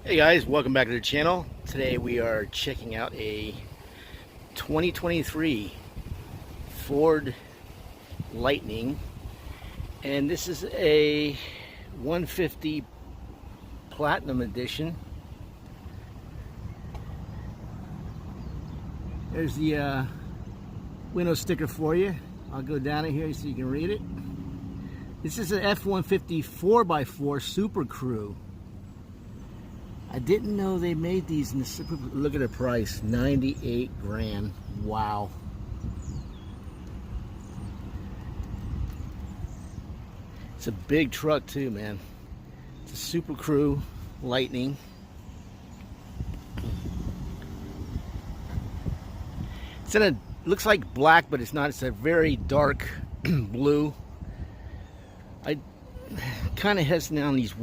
Hey guys, welcome back to the channel. Today we are checking out a 2023 Ford Lightning, and this is a 150 Platinum Edition. There's the window sticker for you. I'll go down in here so you can read it. This is an F-150 4x4 Super Crew. I didn't know they made these in the Super. Look at the price, 98 grand. Wow. It's a big truck too, man. It's a Super Crew Lightning. It's in a, looks like black, but it's not. It's a very dark blue. I kind of hesitant on these